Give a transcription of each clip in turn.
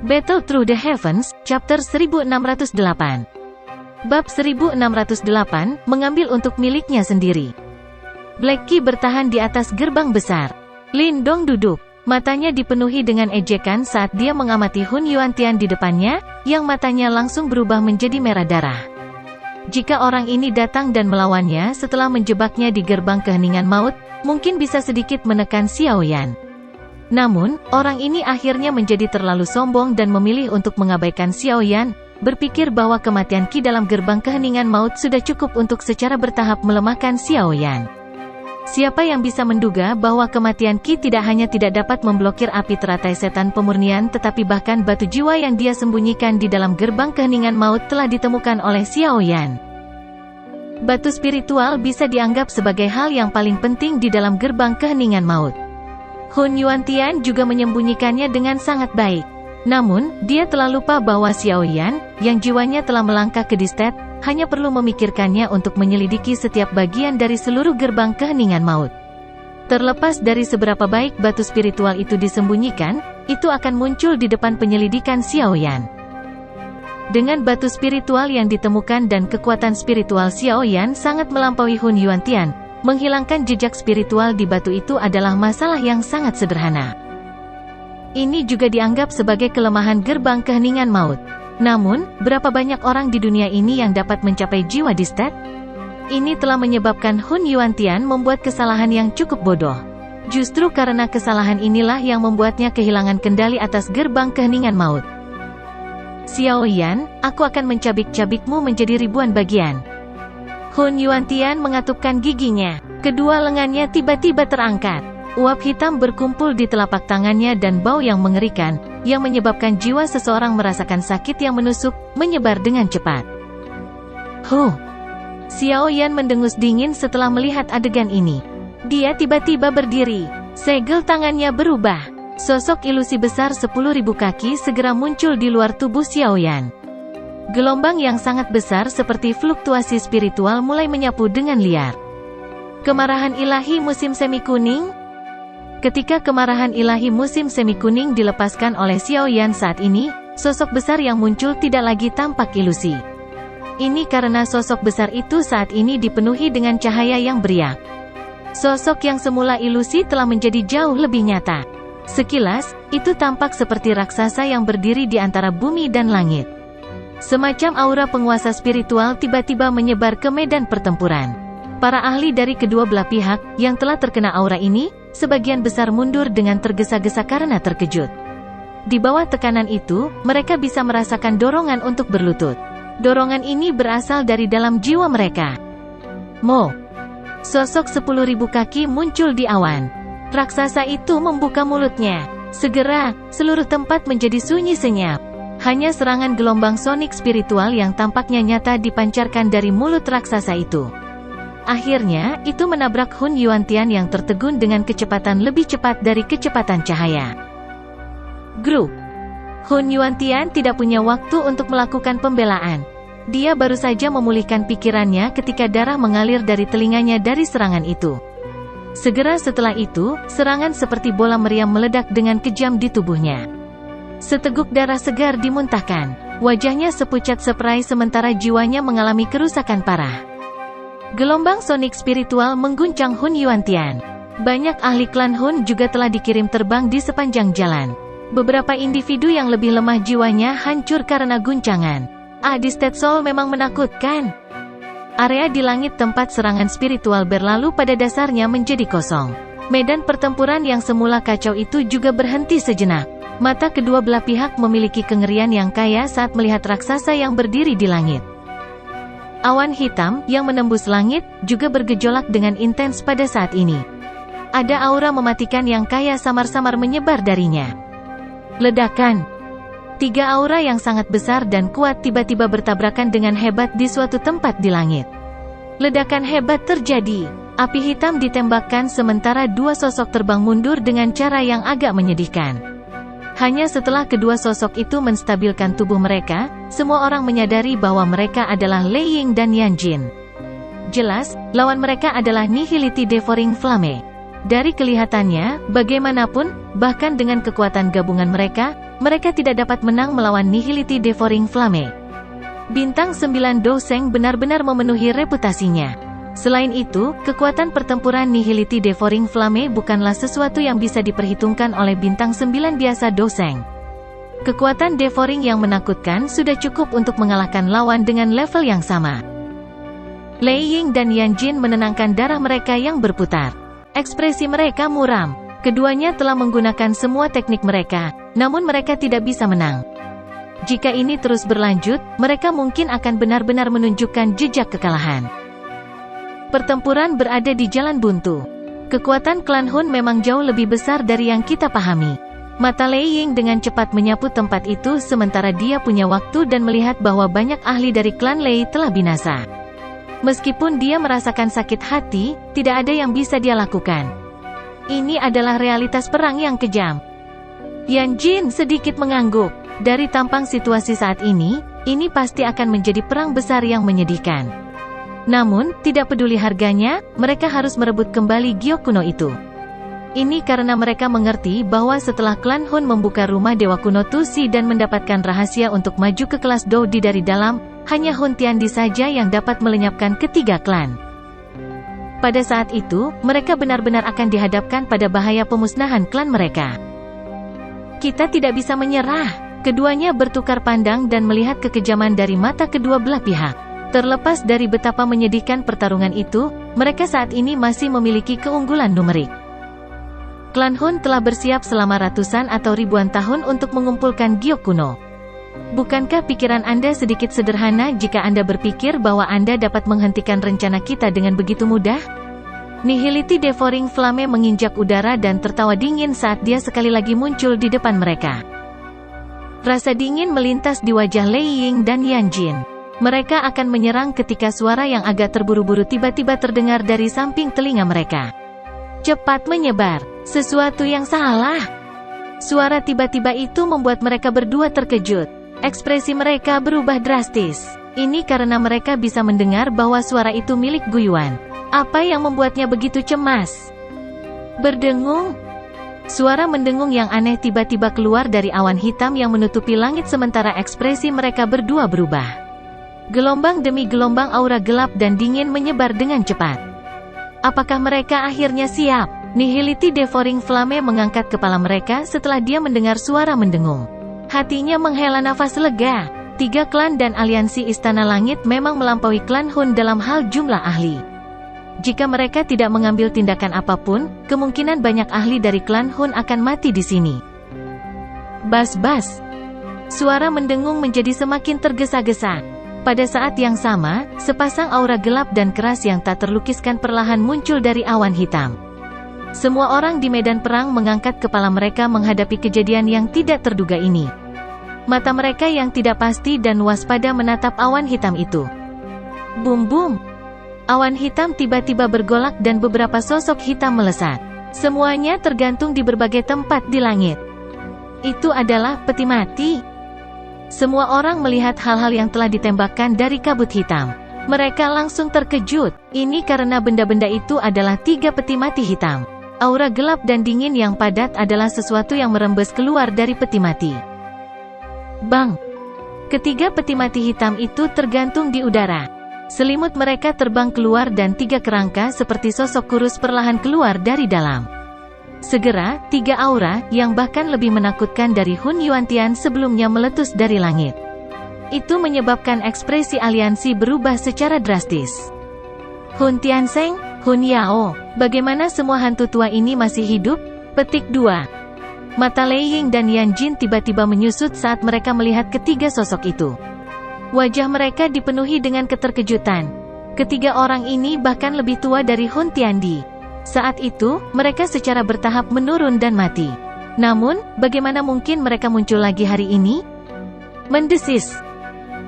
Battle Through the Heavens, Chapter 1608. Bab 1608, mengambil untuk miliknya sendiri. Blackie bertahan di atas gerbang besar. Lin Dong duduk. Matanya dipenuhi dengan ejekan saat dia mengamati Hun Yuantian di depannya, yang matanya langsung berubah menjadi merah darah. Jika orang ini datang dan melawannya setelah menjebaknya di gerbang keheningan maut, mungkin bisa sedikit menekan Xiao Yan. Namun, orang ini akhirnya menjadi terlalu sombong dan memilih untuk mengabaikan Xiao Yan, berpikir bahwa kematian Qi dalam gerbang keheningan maut sudah cukup untuk secara bertahap melemahkan Xiao Yan. Siapa yang bisa menduga bahwa kematian Qi tidak hanya tidak dapat memblokir api teratai setan pemurnian tetapi bahkan batu jiwa yang dia sembunyikan di dalam gerbang keheningan maut telah ditemukan oleh Xiao Yan. Batu spiritual bisa dianggap sebagai hal yang paling penting di dalam gerbang keheningan maut. Hun Yuantian juga menyembunyikannya dengan sangat baik. Namun, dia telah lupa bahwa Xiao Yan, yang jiwanya telah melangkah ke Distet, hanya perlu memikirkannya untuk menyelidiki setiap bagian dari seluruh gerbang keheningan maut. Terlepas dari seberapa baik batu spiritual itu disembunyikan, itu akan muncul di depan penyelidikan Xiao Yan. Dengan batu spiritual yang ditemukan dan kekuatan spiritual Xiao Yan sangat melampaui Hun Yuantian, menghilangkan jejak spiritual di batu itu adalah masalah yang sangat sederhana. Ini juga dianggap sebagai kelemahan gerbang keheningan maut. Namun, berapa banyak orang di dunia ini yang dapat mencapai jiwa Distet? Ini telah menyebabkan Hun Yuantian membuat kesalahan yang cukup bodoh. Justru karena kesalahan inilah yang membuatnya kehilangan kendali atas gerbang keheningan maut. Xiao Yan, aku akan mencabik-cabikmu menjadi ribuan bagian. Hun Yuantian mengatupkan giginya. Kedua lengannya tiba-tiba terangkat. Uap hitam berkumpul di telapak tangannya dan bau yang mengerikan, yang menyebabkan jiwa seseorang merasakan sakit yang menusuk, menyebar dengan cepat. Huh! Xiao Yan mendengus dingin setelah melihat adegan ini. Dia tiba-tiba berdiri. Segel tangannya berubah. Sosok ilusi besar 10.000 kaki segera muncul di luar tubuh Xiao Yan. Gelombang yang sangat besar seperti fluktuasi spiritual mulai menyapu dengan liar. Kemarahan ilahi musim semi kuning? Ketika kemarahan ilahi musim semi kuning dilepaskan oleh Xiao Yan saat ini, sosok besar yang muncul tidak lagi tampak ilusi. Ini karena sosok besar itu saat ini dipenuhi dengan cahaya yang beriak. Sosok yang semula ilusi telah menjadi jauh lebih nyata. Sekilas, itu tampak seperti raksasa yang berdiri di antara bumi dan langit. Semacam aura penguasa spiritual tiba-tiba menyebar ke medan pertempuran. Para ahli dari kedua belah pihak, yang telah terkena aura ini, sebagian besar mundur dengan tergesa-gesa karena terkejut. Di bawah tekanan itu, mereka bisa merasakan dorongan untuk berlutut. Dorongan ini berasal dari dalam jiwa mereka. Mo! Sosok 10.000 kaki muncul di awan. Raksasa itu membuka mulutnya. Segera, seluruh tempat menjadi sunyi senyap. Hanya serangan gelombang sonik spiritual yang tampaknya nyata dipancarkan dari mulut raksasa itu. Akhirnya, itu menabrak Hun Yuantian yang tertegun dengan kecepatan lebih cepat dari kecepatan cahaya. Grup. Hun Yuantian tidak punya waktu untuk melakukan pembelaan. Dia baru saja memulihkan pikirannya ketika darah mengalir dari telinganya dari serangan itu. Segera setelah itu, serangan seperti bola meriam meledak dengan kejam di tubuhnya. Seteguk darah segar dimuntahkan. Wajahnya sepucat seperai sementara jiwanya mengalami kerusakan parah. Gelombang sonik spiritual mengguncang Hun Yuantian. Banyak ahli klan Hun juga telah dikirim terbang di sepanjang jalan. Beberapa individu yang lebih lemah jiwanya hancur karena guncangan. Distet Soul memang menakutkan. Area di langit tempat serangan spiritual berlalu pada dasarnya menjadi kosong. Medan pertempuran yang semula kacau itu juga berhenti sejenak. Mata kedua belah pihak memiliki kengerian yang kaya saat melihat raksasa yang berdiri di langit. Awan hitam, yang menembus langit, juga bergejolak dengan intens pada saat ini. Ada aura mematikan yang kaya samar-samar menyebar darinya. Ledakan. 3 aura yang sangat besar dan kuat tiba-tiba bertabrakan dengan hebat di suatu tempat di langit. Ledakan hebat terjadi. Api hitam ditembakkan sementara 2 sosok terbang mundur dengan cara yang agak menyedihkan. Hanya setelah kedua sosok itu menstabilkan tubuh mereka, semua orang menyadari bahwa mereka adalah Lei Ying dan Yan Jin. Jelas, lawan mereka adalah Nihility Devouring Flame. Dari kelihatannya, bagaimanapun, bahkan dengan kekuatan gabungan mereka, mereka tidak dapat menang melawan Nihility Devouring Flame. Bintang 9 Do Seng benar-benar memenuhi reputasinya. Selain itu, kekuatan pertempuran Nihility Devouring Flame bukanlah sesuatu yang bisa diperhitungkan oleh bintang 9 biasa Do Seng. Kekuatan Devouring yang menakutkan sudah cukup untuk mengalahkan lawan dengan level yang sama. Lei Ying dan Yan Jin menenangkan darah mereka yang berputar. Ekspresi mereka muram. Keduanya telah menggunakan semua teknik mereka, namun mereka tidak bisa menang. Jika ini terus berlanjut, mereka mungkin akan benar-benar menunjukkan jejak kekalahan. Pertempuran berada di jalan buntu. Kekuatan klan Hun memang jauh lebih besar dari yang kita pahami. Mata Lei Ying dengan cepat menyapu tempat itu sementara dia punya waktu dan melihat bahwa banyak ahli dari klan Lei telah binasa. Meskipun dia merasakan sakit hati, tidak ada yang bisa dia lakukan. Ini adalah realitas perang yang kejam. Yan Jin sedikit mengangguk. Dari tampang situasi saat ini pasti akan menjadi perang besar yang menyedihkan. Namun, tidak peduli harganya, mereka harus merebut kembali Giok kuno itu. Ini karena mereka mengerti bahwa setelah klan Hun membuka rumah Dewa Kuno Tusi dan mendapatkan rahasia untuk maju ke kelas Dou Di dari dalam, hanya Hun Tiandi saja yang dapat melenyapkan ketiga klan. Pada saat itu, mereka benar-benar akan dihadapkan pada bahaya pemusnahan klan mereka. Kita tidak bisa menyerah. Keduanya bertukar pandang dan melihat kekejaman dari mata kedua belah pihak. Terlepas dari betapa menyedihkan pertarungan itu, mereka saat ini masih memiliki keunggulan numerik. Klan Hun telah bersiap selama ratusan atau ribuan tahun untuk mengumpulkan Giok kuno. Bukankah pikiran Anda sedikit sederhana jika Anda berpikir bahwa Anda dapat menghentikan rencana kita dengan begitu mudah? Nihility Devouring Flame menginjak udara dan tertawa dingin saat dia sekali lagi muncul di depan mereka. Rasa dingin melintas di wajah Lei Ying dan Yan Jin. Mereka akan menyerang ketika suara yang agak terburu-buru tiba-tiba terdengar dari samping telinga mereka. Cepat menyebar. Sesuatu yang salah. Suara tiba-tiba itu membuat mereka berdua terkejut. Ekspresi mereka berubah drastis. Ini karena mereka bisa mendengar bahwa suara itu milik Guiyuan. Apa yang membuatnya begitu cemas? Berdengung. Suara mendengung yang aneh tiba-tiba keluar dari awan hitam yang menutupi langit sementara ekspresi mereka berdua berubah. Gelombang demi gelombang aura gelap dan dingin menyebar dengan cepat. Apakah mereka akhirnya siap? Nihility Devouring Flame mengangkat kepala mereka setelah dia mendengar suara mendengung. Hatinya menghela nafas lega. 3 klan dan aliansi Istana Langit memang melampaui klan Hun dalam hal jumlah ahli. Jika mereka tidak mengambil tindakan apapun, kemungkinan banyak ahli dari klan Hun akan mati di sini. Bas-bas. Suara mendengung menjadi semakin tergesa-gesa. Pada saat yang sama, sepasang aura gelap dan keras yang tak terlukiskan perlahan muncul dari awan hitam. Semua orang di medan perang mengangkat kepala mereka menghadapi kejadian yang tidak terduga ini. Mata mereka yang tidak pasti dan waspada menatap awan hitam itu. Bum-bum. Awan hitam tiba-tiba bergolak dan beberapa sosok hitam melesat. Semuanya tergantung di berbagai tempat di langit. Itu adalah peti mati. Semua orang melihat hal-hal yang telah ditembakkan dari kabut hitam. Mereka langsung terkejut. Ini karena benda-benda itu adalah 3 peti mati hitam. Aura gelap dan dingin yang padat adalah sesuatu yang merembes keluar dari peti mati. Bang! Ketiga peti mati hitam itu tergantung di udara. Selimut mereka terbang keluar dan 3 kerangka seperti sosok kurus perlahan keluar dari dalam. Segera, 3 aura, yang bahkan lebih menakutkan dari Hun Yuantian sebelumnya meletus dari langit. Itu menyebabkan ekspresi aliansi berubah secara drastis. Hun Tianseng, Hun Yao, bagaimana semua hantu tua ini masih hidup? Petik 2. Mata Lei Ying dan Yan Jin tiba-tiba menyusut saat mereka melihat ketiga sosok itu. Wajah mereka dipenuhi dengan keterkejutan. Ketiga orang ini bahkan lebih tua dari Hun Tiandi. Saat itu, mereka secara bertahap menurun dan mati. Namun, bagaimana mungkin mereka muncul lagi hari ini? Mendesis.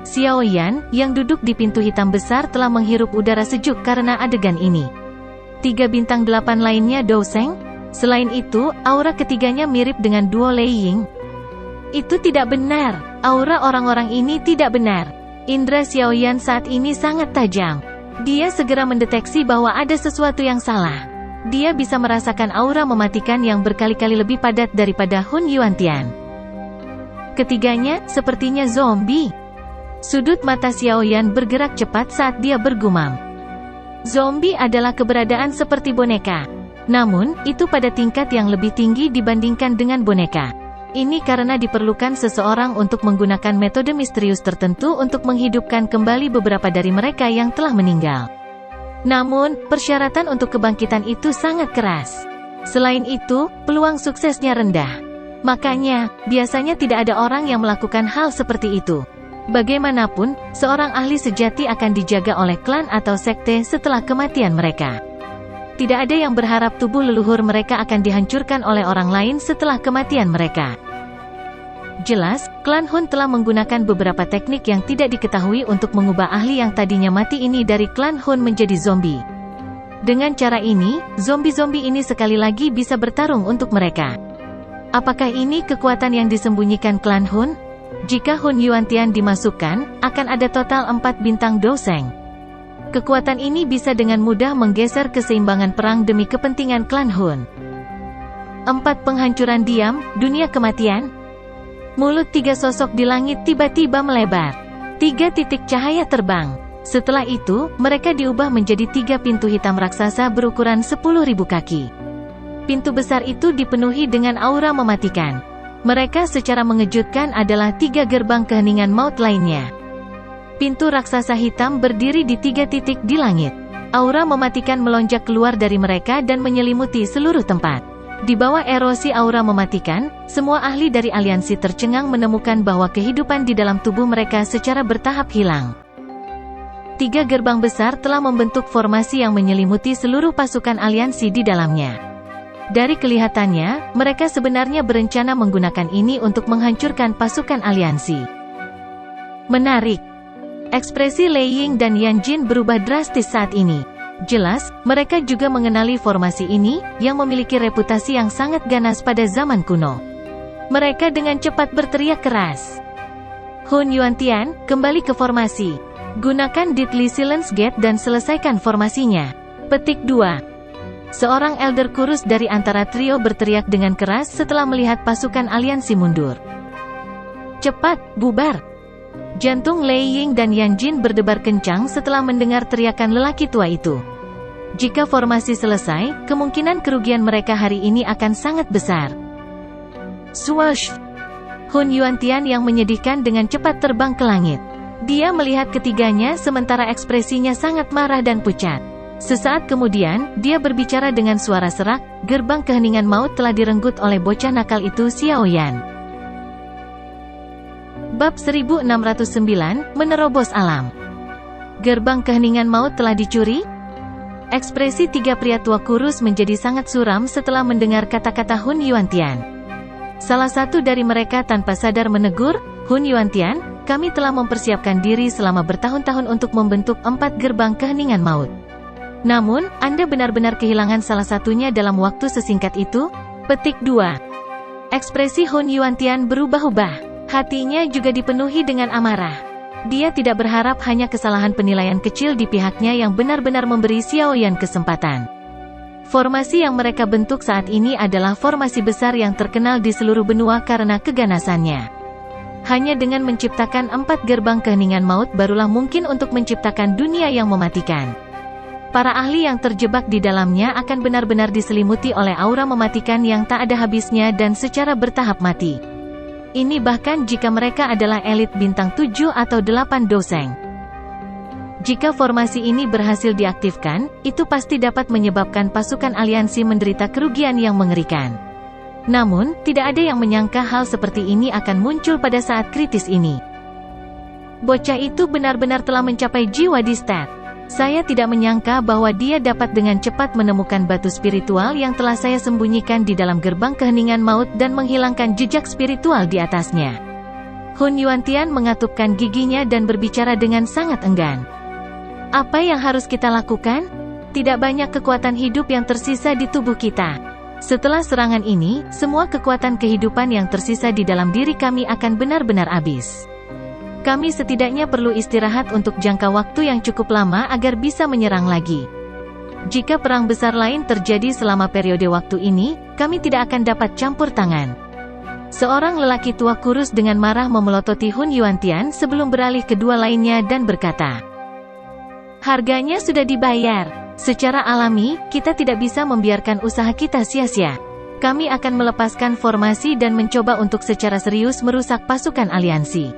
Xiao Yan, yang duduk di pintu hitam besar telah menghirup udara sejuk karena adegan ini. 3 bintang 8 lainnya Do Seng. Selain itu, aura ketiganya mirip dengan duo Lei Ying. Itu tidak benar. Aura orang-orang ini tidak benar. Indra Xiao Yan saat ini sangat tajam. Dia segera mendeteksi bahwa ada sesuatu yang salah. Dia bisa merasakan aura mematikan yang berkali-kali lebih padat daripada Hun Yuantian. Ketiganya, sepertinya zombie. Sudut mata Xiaoyan bergerak cepat saat dia bergumam. Zombie adalah keberadaan seperti boneka. Namun, itu pada tingkat yang lebih tinggi dibandingkan dengan boneka. Ini karena diperlukan seseorang untuk menggunakan metode misterius tertentu untuk menghidupkan kembali beberapa dari mereka yang telah meninggal. Namun, persyaratan untuk kebangkitan itu sangat keras. Selain itu, peluang suksesnya rendah. Makanya, biasanya tidak ada orang yang melakukan hal seperti itu. Bagaimanapun, seorang ahli sejati akan dijaga oleh klan atau sekte setelah kematian mereka. Tidak ada yang berharap tubuh leluhur mereka akan dihancurkan oleh orang lain setelah kematian mereka. Jelas, klan Hun telah menggunakan beberapa teknik yang tidak diketahui untuk mengubah ahli yang tadinya mati ini dari klan Hun menjadi zombie. Dengan cara ini, zombie-zombie ini sekali lagi bisa bertarung untuk mereka. Apakah ini kekuatan yang disembunyikan klan Hun? Jika Hun Yuantian dimasukkan, akan ada total 4 bintang doseng. Kekuatan ini bisa dengan mudah menggeser keseimbangan perang demi kepentingan klan Hun. 4 penghancuran diam, dunia kematian. Mulut 3 sosok di langit tiba-tiba melebar. 3 titik cahaya terbang. Setelah itu, mereka diubah menjadi 3 pintu hitam raksasa berukuran 10.000 kaki. Pintu besar itu dipenuhi dengan aura mematikan. Mereka secara mengejutkan adalah 3 gerbang keheningan maut lainnya. Pintu raksasa hitam berdiri di 3 titik di langit. Aura mematikan melonjak keluar dari mereka dan menyelimuti seluruh tempat. Di bawah erosi aura mematikan, semua ahli dari aliansi tercengang menemukan bahwa kehidupan di dalam tubuh mereka secara bertahap hilang. 3 gerbang besar telah membentuk formasi yang menyelimuti seluruh pasukan aliansi di dalamnya. Dari kelihatannya, mereka sebenarnya berencana menggunakan ini untuk menghancurkan pasukan aliansi. Menarik. Ekspresi Lei Ying dan Yan Jin berubah drastis saat ini. Jelas, mereka juga mengenali formasi ini, yang memiliki reputasi yang sangat ganas pada zaman kuno. Mereka dengan cepat berteriak keras. Hun Yuantian, kembali ke formasi. Gunakan Deadly Silence Gate dan selesaikan formasinya. Petik 2. Seorang elder kurus dari antara trio berteriak dengan keras setelah melihat pasukan aliansi mundur. Cepat, bubar. Jantung Lei Ying dan Yan Jin berdebar kencang setelah mendengar teriakan lelaki tua itu. Jika formasi selesai, kemungkinan kerugian mereka hari ini akan sangat besar. Swoosh! Hun Yuantian yang menyedihkan dengan cepat terbang ke langit. Dia melihat ketiganya sementara ekspresinya sangat marah dan pucat. Sesaat kemudian, dia berbicara dengan suara serak, gerbang keheningan maut telah direnggut oleh bocah nakal itu Xiaoyan. Bab 1609, Menerobos Alam. Gerbang keheningan maut telah dicuri? Ekspresi 3 pria tua kurus menjadi sangat suram setelah mendengar kata-kata Hun Yuantian. Salah satu dari mereka tanpa sadar menegur, Hun Yuantian, kami telah mempersiapkan diri selama bertahun-tahun untuk membentuk 4 gerbang keheningan maut. Namun, Anda benar-benar kehilangan salah satunya dalam waktu sesingkat itu? Petik 2. Ekspresi Hun Yuantian berubah-ubah. Hatinya juga dipenuhi dengan amarah. Dia tidak berharap hanya kesalahan penilaian kecil di pihaknya yang benar-benar memberi Xiaoyan kesempatan. Formasi yang mereka bentuk saat ini adalah formasi besar yang terkenal di seluruh benua karena keganasannya. Hanya dengan menciptakan 4 gerbang keheningan maut barulah mungkin untuk menciptakan dunia yang mematikan. Para ahli yang terjebak di dalamnya akan benar-benar diselimuti oleh aura mematikan yang tak ada habisnya dan secara bertahap mati. Ini bahkan jika mereka adalah elit bintang 7 atau 8 doseng. Jika formasi ini berhasil diaktifkan, itu pasti dapat menyebabkan pasukan aliansi menderita kerugian yang mengerikan. Namun, tidak ada yang menyangka hal seperti ini akan muncul pada saat kritis ini. Bocah itu benar-benar telah mencapai jiwa di stat. Saya tidak menyangka bahwa dia dapat dengan cepat menemukan batu spiritual yang telah saya sembunyikan di dalam gerbang keheningan maut dan menghilangkan jejak spiritual di atasnya. Hun Yuantian mengatupkan giginya dan berbicara dengan sangat enggan. Apa yang harus kita lakukan? Tidak banyak kekuatan hidup yang tersisa di tubuh kita. Setelah serangan ini, semua kekuatan kehidupan yang tersisa di dalam diri kami akan benar-benar habis. Kami setidaknya perlu istirahat untuk jangka waktu yang cukup lama agar bisa menyerang lagi. Jika perang besar lain terjadi selama periode waktu ini, kami tidak akan dapat campur tangan. Seorang lelaki tua kurus dengan marah memelototi Hun Yuantian sebelum beralih ke dua lainnya dan berkata, "Harganya sudah dibayar. Secara alami, kita tidak bisa membiarkan usaha kita sia-sia. Kami akan melepaskan formasi dan mencoba untuk secara serius merusak pasukan aliansi.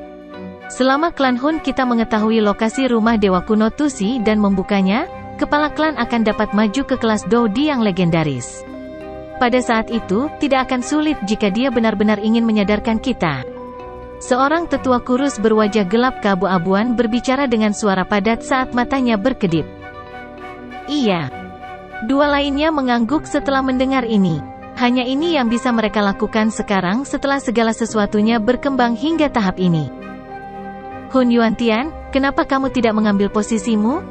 Selama klan Hun kita mengetahui lokasi rumah Dewa Kuno Tusi dan membukanya, kepala klan akan dapat maju ke kelas Dodi yang legendaris. Pada saat itu, tidak akan sulit jika dia benar-benar ingin menyadarkan kita." Seorang tetua kurus berwajah gelap keabu-abuan berbicara dengan suara padat saat matanya berkedip. "Iya." Dua lainnya mengangguk setelah mendengar ini. Hanya ini yang bisa mereka lakukan sekarang setelah segala sesuatunya berkembang hingga tahap ini. "Hun Yuantian, kenapa kamu tidak mengambil posisimu?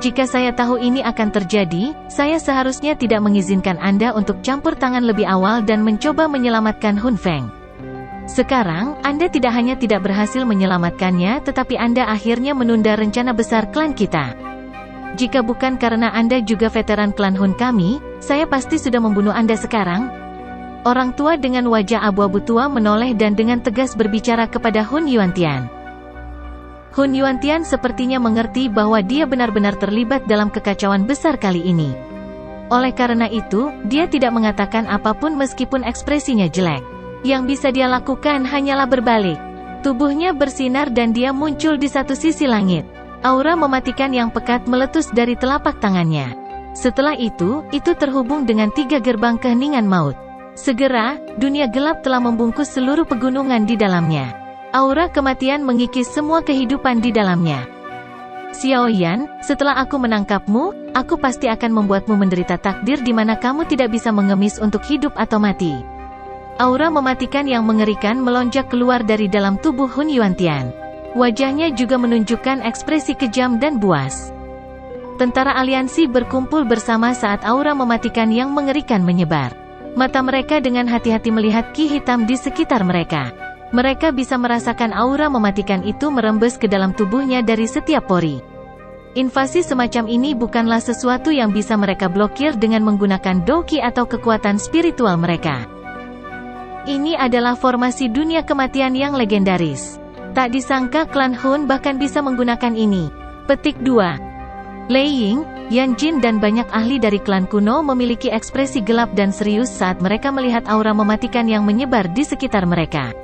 Jika saya tahu ini akan terjadi, saya seharusnya tidak mengizinkan Anda untuk campur tangan lebih awal dan mencoba menyelamatkan Hun Feng. Sekarang, Anda tidak hanya tidak berhasil menyelamatkannya, tetapi Anda akhirnya menunda rencana besar klan kita. Jika bukan karena Anda juga veteran klan Hun kami, saya pasti sudah membunuh Anda sekarang." Orang tua dengan wajah abu-abu tua menoleh dan dengan tegas berbicara kepada Hun Yuantian. Hun Yuantian sepertinya mengerti bahwa dia benar-benar terlibat dalam kekacauan besar kali ini. Oleh karena itu, dia tidak mengatakan apapun meskipun ekspresinya jelek. Yang bisa dia lakukan hanyalah berbalik. Tubuhnya bersinar dan dia muncul di satu sisi langit. Aura mematikan yang pekat meletus dari telapak tangannya. Setelah itu terhubung dengan 3 gerbang keheningan maut. Segera, dunia gelap telah membungkus seluruh pegunungan di dalamnya. Aura kematian mengikis semua kehidupan di dalamnya. "Xiaoyan, setelah aku menangkapmu, aku pasti akan membuatmu menderita takdir di mana kamu tidak bisa mengemis untuk hidup atau mati." Aura mematikan yang mengerikan melonjak keluar dari dalam tubuh Hun Yuantian. Wajahnya juga menunjukkan ekspresi kejam dan buas. Tentara aliansi berkumpul bersama saat aura mematikan yang mengerikan menyebar. Mata mereka dengan hati-hati melihat ki hitam di sekitar mereka. Mereka bisa merasakan aura mematikan itu merembes ke dalam tubuhnya dari setiap pori. Invasi semacam ini bukanlah sesuatu yang bisa mereka blokir dengan menggunakan doki atau kekuatan spiritual mereka. Ini adalah formasi dunia kematian yang legendaris. Tak disangka klan Hun bahkan bisa menggunakan ini. Petik 2. Lei Ying, Yan Jin dan banyak ahli dari klan kuno memiliki ekspresi gelap dan serius saat mereka melihat aura mematikan yang menyebar di sekitar mereka.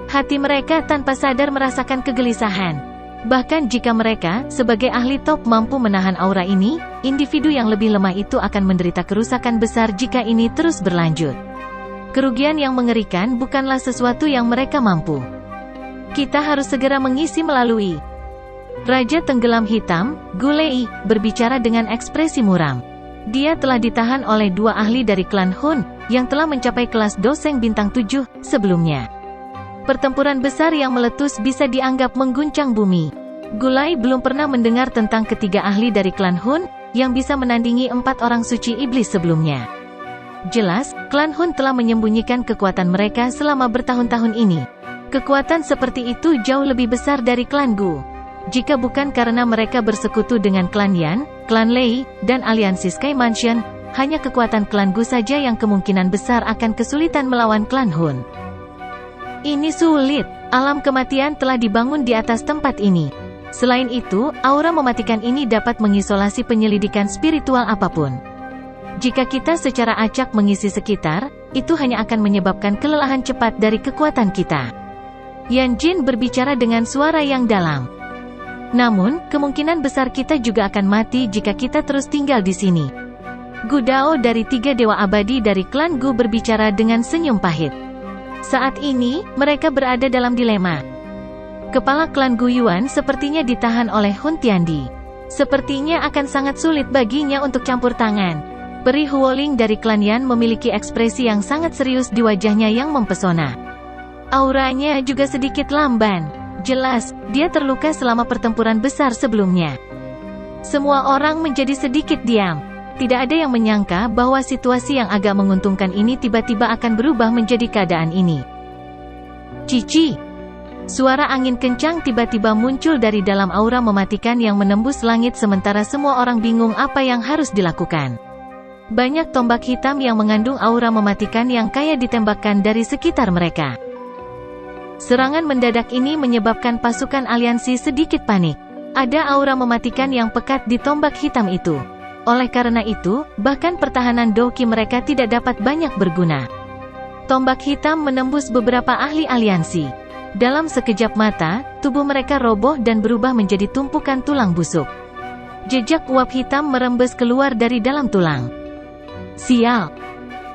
Hati mereka tanpa sadar merasakan kegelisahan. Bahkan jika mereka, sebagai ahli top mampu menahan aura ini, individu yang lebih lemah itu akan menderita kerusakan besar jika ini terus berlanjut. Kerugian yang mengerikan bukanlah sesuatu yang mereka mampu. Kita harus segera mengisi melalui. Raja Tenggelam Hitam, Gu Lei, berbicara dengan ekspresi muram. Dia telah ditahan oleh 2 ahli dari klan Hun, yang telah mencapai kelas Doseng bintang 7, sebelumnya. Pertempuran besar yang meletus bisa dianggap mengguncang bumi. Gu Lei belum pernah mendengar tentang ketiga ahli dari klan Hun, yang bisa menandingi 4 orang suci iblis sebelumnya. Jelas, klan Hun telah menyembunyikan kekuatan mereka selama bertahun-tahun ini. Kekuatan seperti itu jauh lebih besar dari klan Gu. Jika bukan karena mereka bersekutu dengan klan Yan, klan Lei, dan aliansi Sky Mansion, hanya kekuatan klan Gu saja yang kemungkinan besar akan kesulitan melawan klan Hun. Ini sulit. Alam kematian telah dibangun di atas tempat ini. Selain itu, aura mematikan ini dapat mengisolasi penyelidikan spiritual apapun. Jika kita secara acak mengisi sekitar, itu hanya akan menyebabkan kelelahan cepat dari kekuatan kita. Yan Jin berbicara dengan suara yang dalam. Namun, kemungkinan besar kita juga akan mati jika kita terus tinggal di sini. Gu Dao dari 3 dewa abadi dari klan Gu berbicara dengan senyum pahit. Saat ini, mereka berada dalam dilema. Kepala klan Gu Yuan sepertinya ditahan oleh Hun Tiandi. Sepertinya akan sangat sulit baginya untuk campur tangan. Peri Huoling dari klan Yan memiliki ekspresi yang sangat serius di wajahnya yang mempesona. Auranya juga sedikit lamban. Jelas, dia terluka selama pertempuran besar sebelumnya. Semua orang menjadi sedikit diam. Tidak ada yang menyangka bahwa situasi yang agak menguntungkan ini tiba-tiba akan berubah menjadi keadaan ini. Cici! Suara angin kencang tiba-tiba muncul dari dalam aura mematikan yang menembus langit sementara semua orang bingung apa yang harus dilakukan. Banyak tombak hitam yang mengandung aura mematikan yang kaya ditembakkan dari sekitar mereka. Serangan mendadak ini menyebabkan pasukan aliansi sedikit panik. Ada aura mematikan yang pekat di tombak hitam itu. Oleh karena itu, bahkan pertahanan Doki mereka tidak dapat banyak berguna. Tombak hitam menembus beberapa ahli aliansi. Dalam sekejap mata, tubuh mereka roboh dan berubah menjadi tumpukan tulang busuk. Jejak uap hitam merembes keluar dari dalam tulang. Sial!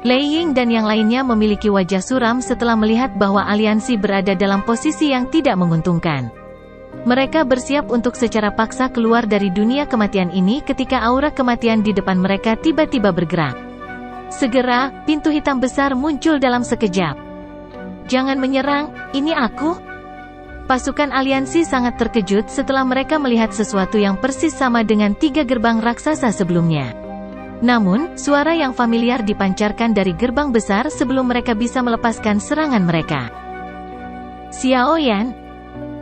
Lei Ying dan yang lainnya memiliki wajah suram setelah melihat bahwa aliansi berada dalam posisi yang tidak menguntungkan. Mereka bersiap untuk secara paksa keluar dari dunia kematian ini ketika aura kematian di depan mereka tiba-tiba bergerak. Segera, pintu hitam besar muncul dalam sekejap. Jangan menyerang, ini aku. Pasukan aliansi sangat terkejut setelah mereka melihat sesuatu yang persis sama dengan 3 gerbang raksasa sebelumnya. Namun, suara yang familiar dipancarkan dari gerbang besar sebelum mereka bisa melepaskan serangan mereka. Xiao Yan,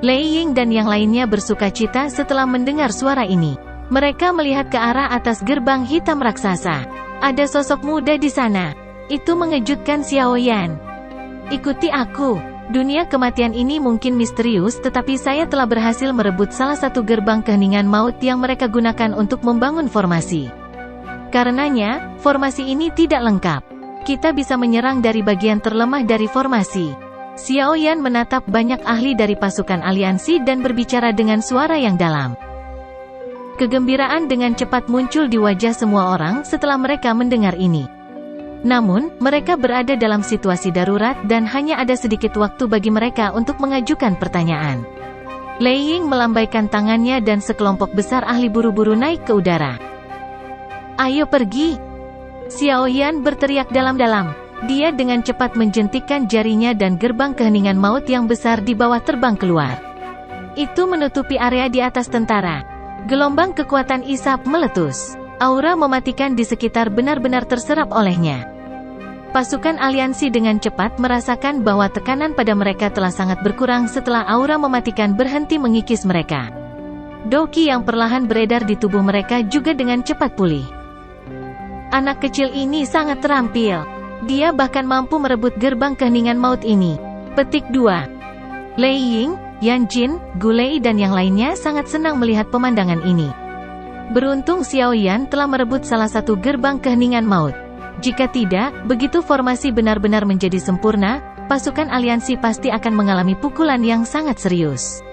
Lei Ying dan yang lainnya bersukacita setelah mendengar suara ini. Mereka melihat ke arah atas gerbang hitam raksasa. Ada sosok muda di sana. Itu mengejutkan Xiao Yan. Ikuti aku. Dunia kematian ini mungkin misterius, tetapi saya telah berhasil merebut salah satu gerbang keheningan maut yang mereka gunakan untuk membangun formasi. Karenanya, formasi ini tidak lengkap. Kita bisa menyerang dari bagian terlemah dari formasi. Xiao Yan menatap banyak ahli dari pasukan aliansi dan berbicara dengan suara yang dalam. Kegembiraan dengan cepat muncul di wajah semua orang setelah mereka mendengar ini. Namun, mereka berada dalam situasi darurat dan hanya ada sedikit waktu bagi mereka untuk mengajukan pertanyaan. Lei Ying melambaikan tangannya dan sekelompok besar ahli buru-buru naik ke udara. Ayo pergi! Xiao Yan berteriak dalam-dalam. Dia dengan cepat menjentikkan jarinya dan gerbang keheningan maut yang besar di bawah terbang keluar. Itu menutupi area di atas tentara. Gelombang kekuatan isap meletus. Aura mematikan di sekitar benar-benar terserap olehnya. Pasukan aliansi dengan cepat merasakan bahwa tekanan pada mereka telah sangat berkurang setelah aura mematikan berhenti mengikis mereka. Doki yang perlahan beredar di tubuh mereka juga dengan cepat pulih. Anak kecil ini sangat terampil. Dia bahkan mampu merebut gerbang keheningan maut ini. Petik 2. Lei Ying, Yan Jin, Gulei dan yang lainnya sangat senang melihat pemandangan ini. Beruntung Xiao Yan telah merebut salah satu gerbang keheningan maut. Jika tidak, begitu formasi benar-benar menjadi sempurna, pasukan aliansi pasti akan mengalami pukulan yang sangat serius.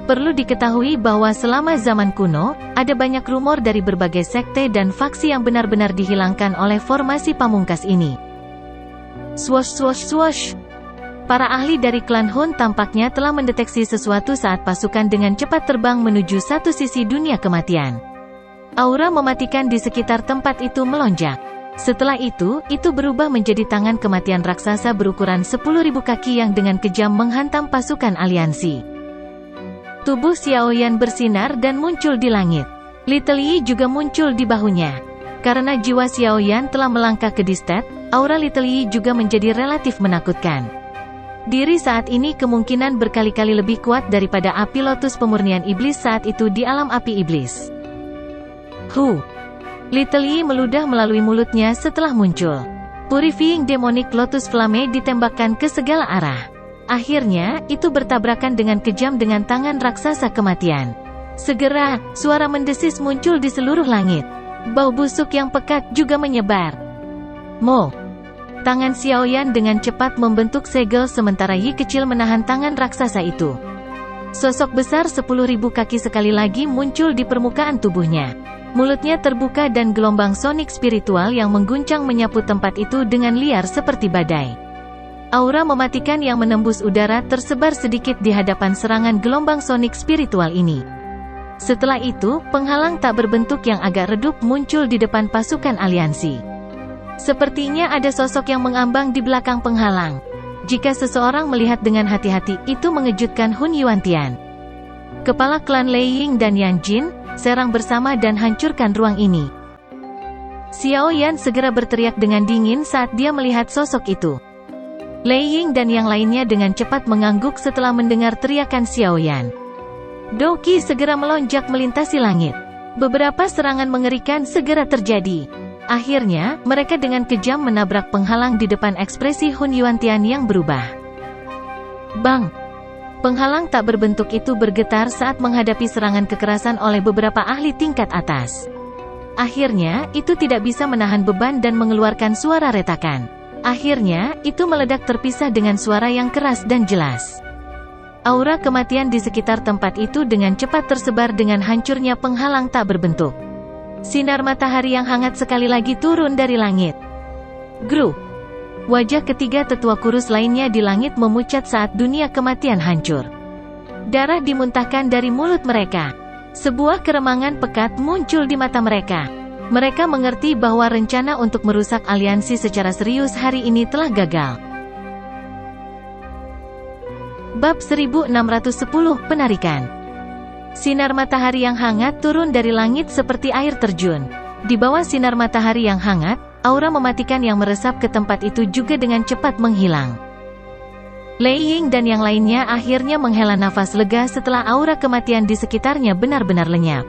Perlu diketahui bahwa selama zaman kuno, ada banyak rumor dari berbagai sekte dan faksi yang benar-benar dihilangkan oleh formasi pamungkas ini. Swosh swosh swosh. Para ahli dari klan Hun tampaknya telah mendeteksi sesuatu saat pasukan dengan cepat terbang menuju satu sisi dunia kematian. Aura mematikan di sekitar tempat itu melonjak. Setelah itu berubah menjadi tangan kematian raksasa berukuran 10.000 kaki yang dengan kejam menghantam pasukan aliansi. Tubuh Xiao Yan bersinar dan muncul di langit. Little Yi juga muncul di bahunya. Karena jiwa Xiao Yan telah melangkah ke Distet, aura Little Yi juga menjadi relatif menakutkan. Diri saat ini kemungkinan berkali-kali lebih kuat daripada api lotus pemurnian iblis saat itu di alam api iblis. Little Yi meludah melalui mulutnya setelah muncul. Purifying Demonic Lotus Flame ditembakkan ke segala arah. Akhirnya, itu bertabrakan dengan kejam dengan tangan raksasa kematian. Segera, suara mendesis muncul di seluruh langit. Bau busuk yang pekat juga menyebar. Tangan Xiao Yan dengan cepat membentuk segel sementara Yi kecil menahan tangan raksasa itu. Sosok besar 10.000 kaki sekali lagi muncul di permukaan tubuhnya. Mulutnya terbuka dan gelombang sonik spiritual yang mengguncang menyapu tempat itu dengan liar seperti badai. Aura mematikan yang menembus udara tersebar sedikit di hadapan serangan gelombang sonik spiritual ini. Setelah itu, penghalang tak berbentuk yang agak redup muncul di depan pasukan aliansi. Sepertinya ada sosok yang mengambang di belakang penghalang. Jika seseorang melihat dengan hati-hati, itu mengejutkan Hun Yuantian. Kepala klan Lei Ying dan Yan Jin serang bersama dan hancurkan ruang ini. Xiao Yan segera berteriak dengan dingin saat dia melihat sosok itu. Lei Ying dan yang lainnya dengan cepat mengangguk setelah mendengar teriakan Xiao Yan. Doki segera melonjak melintasi langit. Beberapa serangan mengerikan segera terjadi. Akhirnya, mereka dengan kejam menabrak penghalang di depan ekspresi Hun Yuantian yang berubah. Bang! Penghalang tak berbentuk itu bergetar saat menghadapi serangan kekerasan oleh beberapa ahli tingkat atas. Akhirnya, itu tidak bisa menahan beban dan mengeluarkan suara retakan. Akhirnya, itu meledak terpisah dengan suara yang keras dan jelas. Aura kematian di sekitar tempat itu dengan cepat tersebar dengan hancurnya penghalang tak berbentuk. Sinar matahari yang hangat sekali lagi turun dari langit. Grup. Wajah ketiga tetua kurus lainnya di langit memucat saat dunia kematian hancur. Darah dimuntahkan dari mulut mereka. Sebuah keremangan pekat muncul di mata mereka. Mereka mengerti bahwa rencana untuk merusak aliansi secara serius hari ini telah gagal. Bab 1610 Penarikan. Sinar matahari yang hangat turun dari langit seperti air terjun. Di bawah sinar matahari yang hangat, aura mematikan yang meresap ke tempat itu juga dengan cepat menghilang. Lei Ying dan yang lainnya akhirnya menghela nafas lega setelah aura kematian di sekitarnya benar-benar lenyap.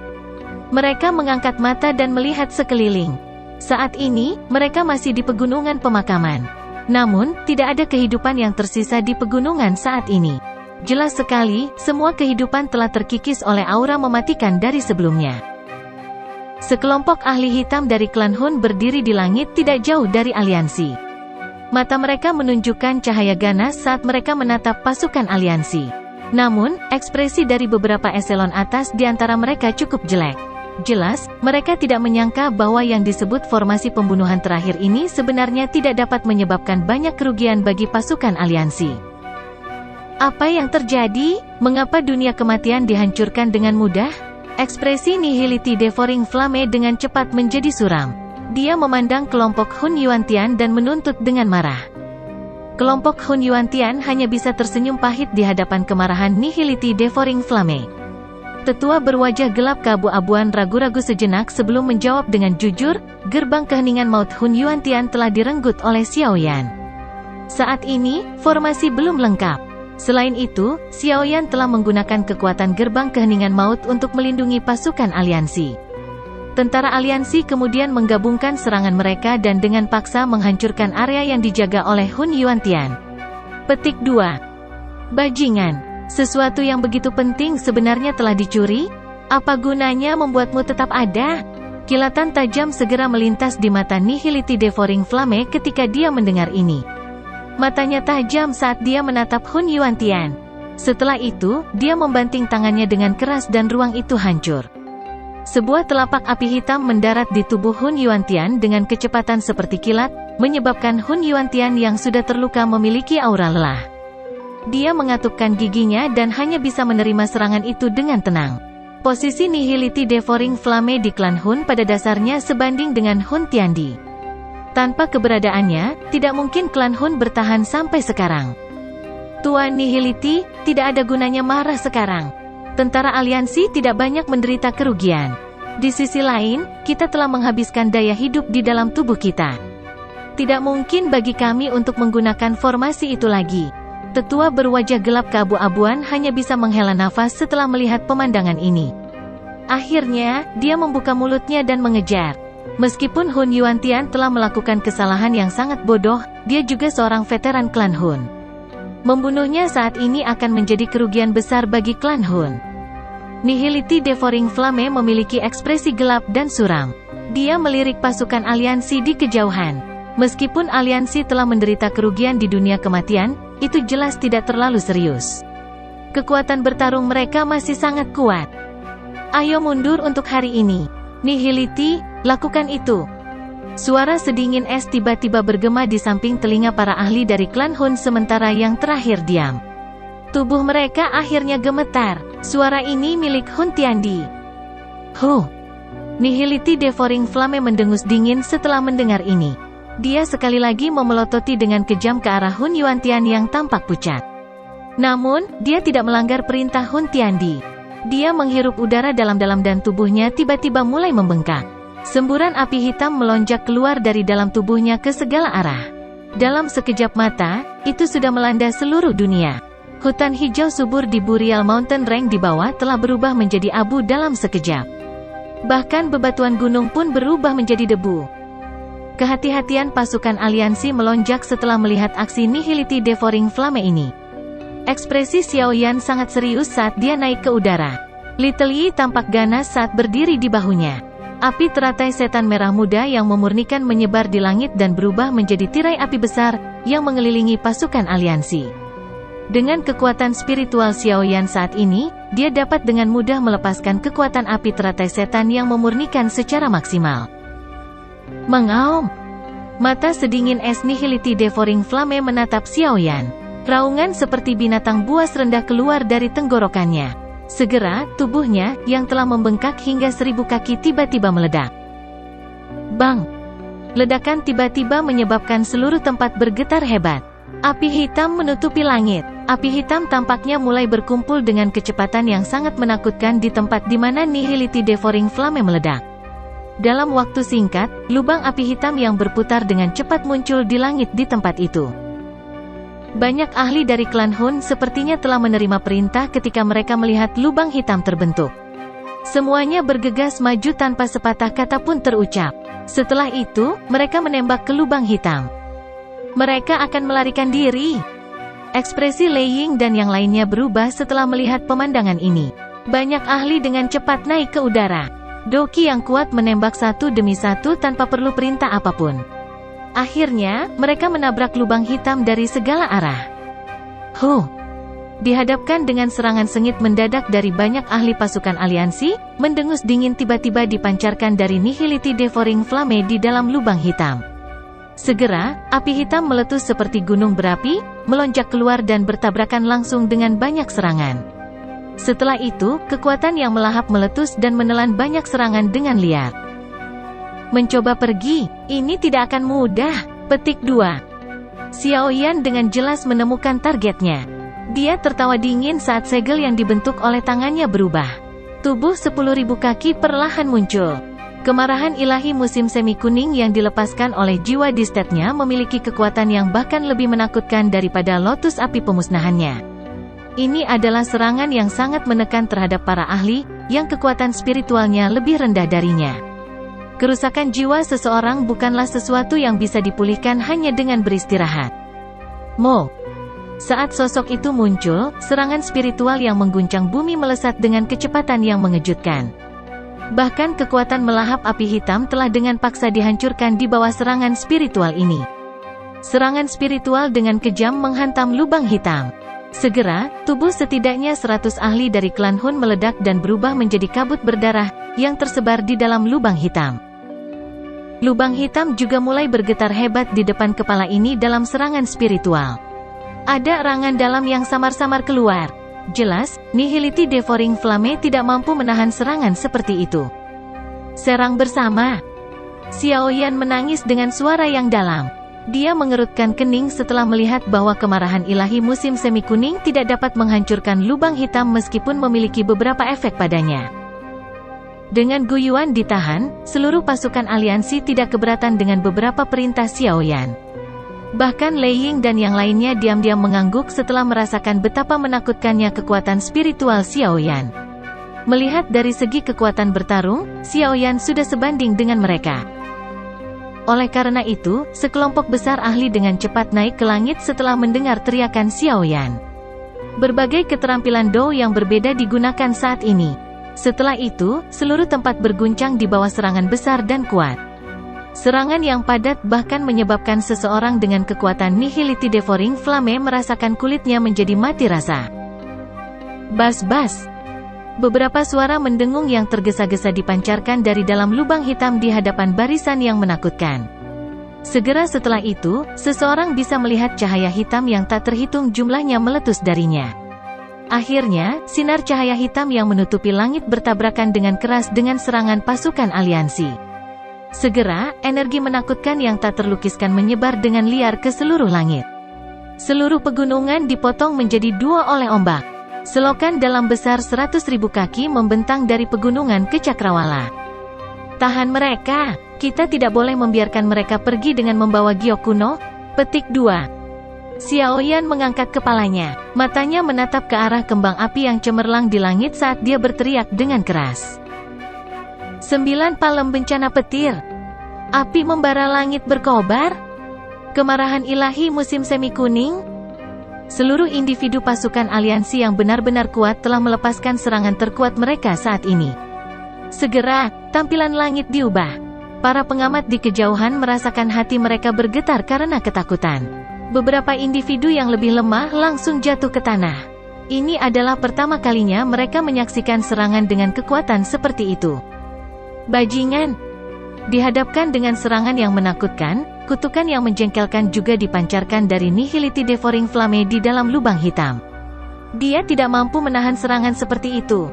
Mereka mengangkat mata dan melihat sekeliling. Saat ini, mereka masih di pegunungan pemakaman. Namun, tidak ada kehidupan yang tersisa di pegunungan saat ini. Jelas sekali, semua kehidupan telah terkikis oleh aura mematikan dari sebelumnya. Sekelompok ahli hitam dari klan Hun berdiri di langit tidak jauh dari aliansi. Mata mereka menunjukkan cahaya ganas saat mereka menatap pasukan aliansi. Namun, ekspresi dari beberapa eselon atas di antara mereka cukup jelek. Jelas, mereka tidak menyangka bahwa yang disebut formasi pembunuhan terakhir ini sebenarnya tidak dapat menyebabkan banyak kerugian bagi pasukan aliansi. Apa yang terjadi? Mengapa dunia kematian dihancurkan dengan mudah? Ekspresi Nihility Devouring Flame dengan cepat menjadi suram. Dia memandang kelompok Hun Yuantian dan menuntut dengan marah. Kelompok Hun Yuantian hanya bisa tersenyum pahit di hadapan kemarahan Nihility Devouring Flame. Tetua berwajah gelap keabu-abuan ragu-ragu sejenak sebelum menjawab dengan jujur, gerbang keheningan maut Hun Yuantian telah direnggut oleh Xiaoyan. Saat ini, formasi belum lengkap. Selain itu, Xiaoyan telah menggunakan kekuatan gerbang keheningan maut untuk melindungi pasukan aliansi. Tentara aliansi kemudian menggabungkan serangan mereka dan dengan paksa menghancurkan area yang dijaga oleh Hun Yuantian. Petik 2. Bajingan. Sesuatu yang begitu penting sebenarnya telah dicuri? Apa gunanya membuatmu tetap ada? Kilatan tajam segera melintas di mata Nihility Devouring Flame ketika dia mendengar ini. Matanya tajam saat dia menatap Hun Yuantian. Setelah itu, dia membanting tangannya dengan keras dan ruang itu hancur. Sebuah telapak api hitam mendarat di tubuh Hun Yuantian dengan kecepatan seperti kilat, menyebabkan Hun Yuantian yang sudah terluka memiliki aura lelah. Dia mengatupkan giginya dan hanya bisa menerima serangan itu dengan tenang. Posisi Nihility Devouring Flame di klan Hun pada dasarnya sebanding dengan Hun Tiandi. Tanpa keberadaannya, tidak mungkin klan Hun bertahan sampai sekarang. Tuan Nihility, tidak ada gunanya marah sekarang. Tentara aliansi tidak banyak menderita kerugian. Di sisi lain, kita telah menghabiskan daya hidup di dalam tubuh kita. Tidak mungkin bagi kami untuk menggunakan formasi itu lagi. Tetua berwajah gelap keabu-abuan hanya bisa menghela nafas setelah melihat pemandangan ini. Akhirnya, dia membuka mulutnya dan mengejar. Meskipun Hun Yuantian telah melakukan kesalahan yang sangat bodoh, dia juga seorang veteran klan Hun. Membunuhnya saat ini akan menjadi kerugian besar bagi klan Hun. Nihility Devouring Flame memiliki ekspresi gelap dan suram. Dia melirik pasukan aliansi di kejauhan. Meskipun aliansi telah menderita kerugian di dunia kematian, itu jelas tidak terlalu serius. Kekuatan bertarung mereka masih sangat kuat. Ayo mundur untuk hari ini. Nihility, lakukan itu. Suara sedingin es tiba-tiba bergema di samping telinga para ahli dari klan Hun sementara yang terakhir diam. Tubuh mereka akhirnya gemetar. Suara ini milik Hun Tiandi. Nihility Devouring Flame mendengus dingin setelah mendengar ini. Dia sekali lagi memelototi dengan kejam ke arah Hun Yuantian yang tampak pucat. Namun, dia tidak melanggar perintah Hun Tiandi. Dia menghirup udara dalam-dalam dan tubuhnya tiba-tiba mulai membengkak. Semburan api hitam melonjak keluar dari dalam tubuhnya ke segala arah. Dalam sekejap mata, itu sudah melanda seluruh dunia. Hutan hijau subur di Burial Mountain Range di bawah telah berubah menjadi abu dalam sekejap. Bahkan bebatuan gunung pun berubah menjadi debu. Kehati-hatian pasukan aliansi melonjak setelah melihat aksi Nihility Devouring Flame ini. Ekspresi Xiaoyan sangat serius saat dia naik ke udara. Little Yi tampak ganas saat berdiri di bahunya. Api teratai setan merah muda yang memurnikan menyebar di langit dan berubah menjadi tirai api besar yang mengelilingi pasukan aliansi. Dengan kekuatan spiritual Xiaoyan saat ini, dia dapat dengan mudah melepaskan kekuatan api teratai setan yang memurnikan secara maksimal. Mengaum. Mata sedingin es Nihility Devouring Flame menatap Xiaoyan. Raungan seperti binatang buas rendah keluar dari tenggorokannya. Segera, tubuhnya, yang telah membengkak hingga 1000 kaki tiba-tiba meledak. Bang! Ledakan tiba-tiba menyebabkan seluruh tempat bergetar hebat. Api hitam menutupi langit. Api hitam tampaknya mulai berkumpul dengan kecepatan yang sangat menakutkan di tempat di mana Nihility Devouring Flame meledak. Dalam waktu singkat, lubang api hitam yang berputar dengan cepat muncul di langit di tempat itu. Banyak ahli dari klan Hun sepertinya telah menerima perintah ketika mereka melihat lubang hitam terbentuk. Semuanya bergegas maju tanpa sepatah kata pun terucap. Setelah itu, mereka menembak ke lubang hitam. Mereka akan melarikan diri. Ekspresi Lei Ying dan yang lainnya berubah setelah melihat pemandangan ini. Banyak ahli dengan cepat naik ke udara. Doki yang kuat menembak satu demi satu tanpa perlu perintah apapun. Akhirnya, mereka menabrak lubang hitam dari segala arah. Dihadapkan dengan serangan sengit mendadak dari banyak ahli pasukan aliansi, mendengus dingin tiba-tiba dipancarkan dari Nihility Devouring Flame di dalam lubang hitam. Segera, api hitam meletus seperti gunung berapi, melonjak keluar dan bertabrakan langsung dengan banyak serangan. Setelah itu, kekuatan yang melahap meletus dan menelan banyak serangan dengan liar. Mencoba pergi, ini tidak akan mudah. Petik 2. Xiaoyan dengan jelas menemukan targetnya. Dia tertawa dingin saat segel yang dibentuk oleh tangannya berubah. Tubuh 10.000 kaki perlahan muncul. Kemarahan ilahi musim semi kuning yang dilepaskan oleh jiwa distetnya memiliki kekuatan yang bahkan lebih menakutkan daripada lotus api pemusnahannya. Ini adalah serangan yang sangat menekan terhadap para ahli, yang kekuatan spiritualnya lebih rendah darinya. Kerusakan jiwa seseorang bukanlah sesuatu yang bisa dipulihkan hanya dengan beristirahat. Saat sosok itu muncul, serangan spiritual yang mengguncang bumi melesat dengan kecepatan yang mengejutkan. Bahkan kekuatan melahap api hitam telah dengan paksa dihancurkan di bawah serangan spiritual ini. Serangan spiritual dengan kejam menghantam lubang hitam. Segera, tubuh setidaknya 100 ahli dari klan Hun meledak dan berubah menjadi kabut berdarah, yang tersebar di dalam lubang hitam. Lubang hitam juga mulai bergetar hebat di depan kepala ini dalam serangan spiritual. Ada erangan dalam yang samar-samar keluar. Jelas, Nihility Devouring Flame tidak mampu menahan serangan seperti itu. Serang bersama. Xiaoyan menangis dengan suara yang dalam. Dia mengerutkan kening setelah melihat bahwa kemarahan ilahi musim semi kuning tidak dapat menghancurkan lubang hitam meskipun memiliki beberapa efek padanya. Dengan guyuan ditahan, seluruh pasukan aliansi tidak keberatan dengan beberapa perintah Xiaoyan. Bahkan Lei Ying dan yang lainnya diam-diam mengangguk setelah merasakan betapa menakutkannya kekuatan spiritual Xiaoyan. Melihat dari segi kekuatan bertarung, Xiaoyan sudah sebanding dengan mereka. Oleh karena itu, sekelompok besar ahli dengan cepat naik ke langit setelah mendengar teriakan Xiaoyan. Berbagai keterampilan Dou yang berbeda digunakan saat ini. Setelah itu, seluruh tempat berguncang di bawah serangan besar dan kuat. Serangan yang padat bahkan menyebabkan seseorang dengan kekuatan Nihility Devouring Flame merasakan kulitnya menjadi mati rasa. Bas-bas. Beberapa suara mendengung yang tergesa-gesa dipancarkan dari dalam lubang hitam di hadapan barisan yang menakutkan. Segera setelah itu, seseorang bisa melihat cahaya hitam yang tak terhitung jumlahnya meletus darinya. Akhirnya, sinar cahaya hitam yang menutupi langit bertabrakan dengan keras dengan serangan pasukan aliansi. Segera, energi menakutkan yang tak terlukiskan menyebar dengan liar ke seluruh langit. Seluruh pegunungan dipotong menjadi dua oleh ombak. Selokan dalam besar 100.000 kaki membentang dari pegunungan ke Cakrawala. Tahan mereka, kita tidak boleh membiarkan mereka pergi dengan membawa giok kuno. Petik 2. Xiaoyan mengangkat kepalanya, matanya menatap ke arah kembang api yang cemerlang di langit saat dia berteriak dengan keras. 9 palem bencana petir. Api membara langit berkobar. Kemarahan ilahi musim semi kuning. Seluruh individu pasukan aliansi yang benar-benar kuat telah melepaskan serangan terkuat mereka saat ini. Segera, tampilan langit diubah. Para pengamat di kejauhan merasakan hati mereka bergetar karena ketakutan. Beberapa individu yang lebih lemah langsung jatuh ke tanah. Ini adalah pertama kalinya mereka menyaksikan serangan dengan kekuatan seperti itu. Bajingan! Dihadapkan dengan serangan yang menakutkan, kutukan yang menjengkelkan juga dipancarkan dari Nihility Devouring Flame di dalam lubang hitam. Dia tidak mampu menahan serangan seperti itu.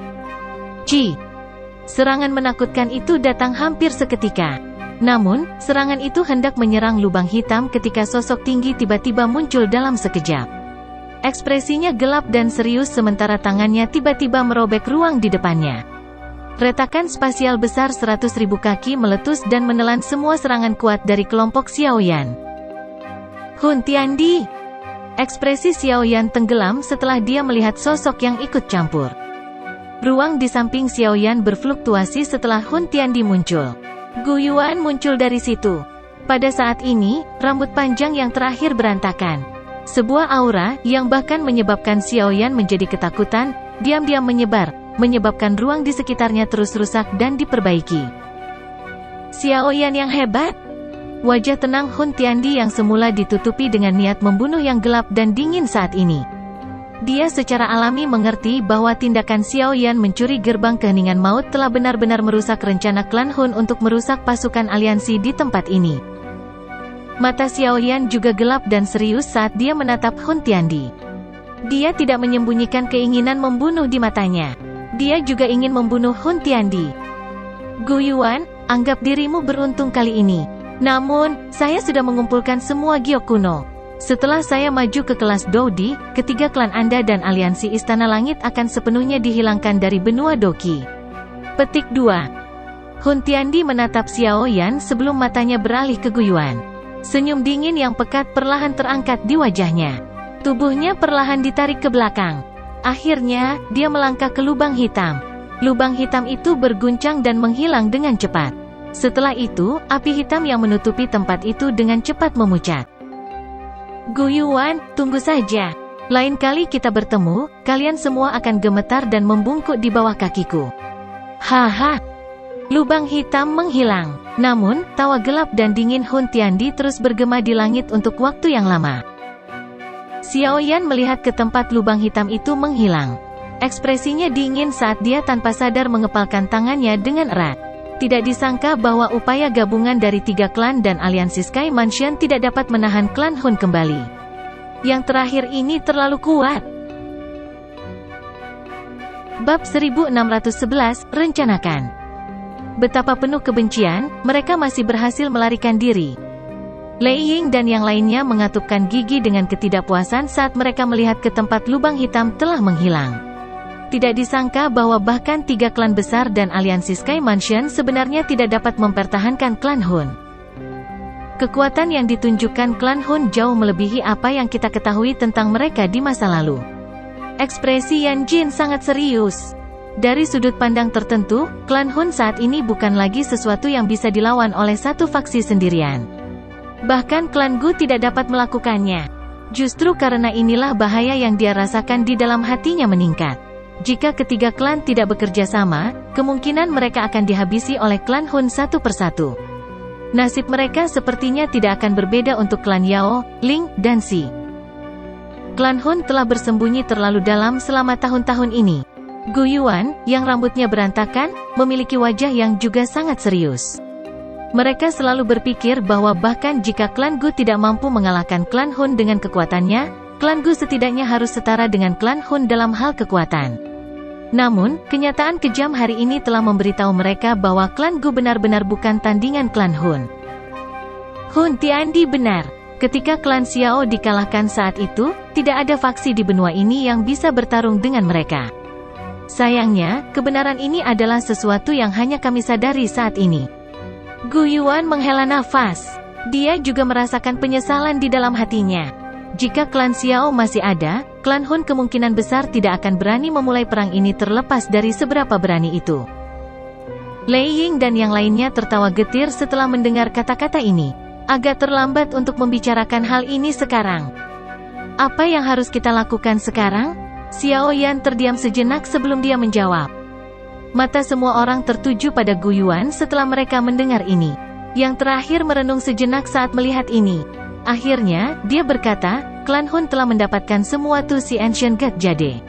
Serangan menakutkan itu datang hampir seketika. Namun, serangan itu hendak menyerang lubang hitam ketika sosok tinggi tiba-tiba muncul dalam sekejap. Ekspresinya gelap dan serius sementara tangannya tiba-tiba merobek ruang di depannya. Retakan spasial besar 100.000 kaki meletus dan menelan semua serangan kuat dari kelompok Xiaoyan. Hun Tiandi! Ekspresi Xiaoyan tenggelam setelah dia melihat sosok yang ikut campur. Ruang di samping Xiaoyan berfluktuasi setelah Hun Tiandi muncul. Gu Yuan muncul dari situ. Pada saat ini, rambut panjang yang terakhir berantakan. Sebuah aura, yang bahkan menyebabkan Xiaoyan menjadi ketakutan, diam-diam menyebar, menyebabkan ruang di sekitarnya terus rusak dan diperbaiki. Xiaoyan yang hebat! Wajah tenang Hun Tiandi yang semula ditutupi dengan niat membunuh yang gelap dan dingin saat ini. Dia secara alami mengerti bahwa tindakan Xiaoyan mencuri gerbang keheningan maut telah benar-benar merusak rencana klan Hun untuk merusak pasukan aliansi di tempat ini. Mata Xiaoyan juga gelap dan serius saat dia menatap Hun Tiandi. Dia tidak menyembunyikan keinginan membunuh di matanya. Dia juga ingin membunuh Hun Tiandi. Gu Yuan, anggap dirimu beruntung kali ini. Namun, saya sudah mengumpulkan semua giok kuno. Setelah saya maju ke kelas Doudi, ketiga klan Anda dan aliansi Istana Langit akan sepenuhnya dihilangkan dari benua Doki. Petik 2. Hun Tiandi menatap Xiaoyan sebelum matanya beralih ke Gu Yuan. Senyum dingin yang pekat perlahan terangkat di wajahnya. Tubuhnya perlahan ditarik ke belakang. Akhirnya, dia melangkah ke lubang hitam. Lubang hitam itu berguncang dan menghilang dengan cepat. Setelah itu, api hitam yang menutupi tempat itu dengan cepat memucat. Gu Yuan, tunggu saja. Lain kali kita bertemu, kalian semua akan gemetar dan membungkuk di bawah kakiku. Haha. Lubang hitam menghilang. Namun, tawa gelap dan dingin Hun Tiandi terus bergema di langit untuk waktu yang lama. Xiaoyan melihat ke tempat lubang hitam itu menghilang. Ekspresinya dingin saat dia tanpa sadar mengepalkan tangannya dengan erat. Tidak disangka bahwa upaya gabungan dari tiga klan dan aliansi Sky Mansion tidak dapat menahan klan Hun kembali. Yang terakhir ini terlalu kuat. Bab 1611, Rencanakan. Betapa penuh kebencian, mereka masih berhasil melarikan diri. Lei Ying dan yang lainnya mengatupkan gigi dengan ketidakpuasan saat mereka melihat ke tempat lubang hitam telah menghilang. Tidak disangka bahwa bahkan tiga klan besar dan aliansi Sky Mansion sebenarnya tidak dapat mempertahankan klan Hun. Kekuatan yang ditunjukkan klan Hun jauh melebihi apa yang kita ketahui tentang mereka di masa lalu. Ekspresi Yan Jin sangat serius. Dari sudut pandang tertentu, klan Hun saat ini bukan lagi sesuatu yang bisa dilawan oleh satu faksi sendirian. Bahkan klan Gu tidak dapat melakukannya. Justru karena inilah bahaya yang dia rasakan di dalam hatinya meningkat. Jika ketiga klan tidak bekerja sama, kemungkinan mereka akan dihabisi oleh klan Hun satu persatu. Nasib mereka sepertinya tidak akan berbeda untuk klan Yao, Ling, dan Xi. Klan Hun telah bersembunyi terlalu dalam selama tahun-tahun ini. Gu Yuan, yang rambutnya berantakan, memiliki wajah yang juga sangat serius. Mereka selalu berpikir bahwa bahkan jika klan Gu tidak mampu mengalahkan klan Hun dengan kekuatannya, klan Gu setidaknya harus setara dengan klan Hun dalam hal kekuatan. Namun, kenyataan kejam hari ini telah memberitahu mereka bahwa klan Gu benar-benar bukan tandingan klan Hun. Hun Tiandi benar. Ketika klan Xiao dikalahkan saat itu, tidak ada faksi di benua ini yang bisa bertarung dengan mereka. Sayangnya, kebenaran ini adalah sesuatu yang hanya kami sadari saat ini. Gu Yuan menghela nafas. Dia juga merasakan penyesalan di dalam hatinya. Jika klan Xiao masih ada, klan Hun kemungkinan besar tidak akan berani memulai perang ini terlepas dari seberapa berani itu. Lei Ying dan yang lainnya tertawa getir setelah mendengar kata-kata ini. Agak terlambat untuk membicarakan hal ini sekarang. Apa yang harus kita lakukan sekarang? Xiao Yan terdiam sejenak sebelum dia menjawab. Mata semua orang tertuju pada Gu Yuan setelah mereka mendengar ini. Yang terakhir merenung sejenak saat melihat ini. Akhirnya, dia berkata, klan Hun telah mendapatkan semua Tusi Ancient God Jade.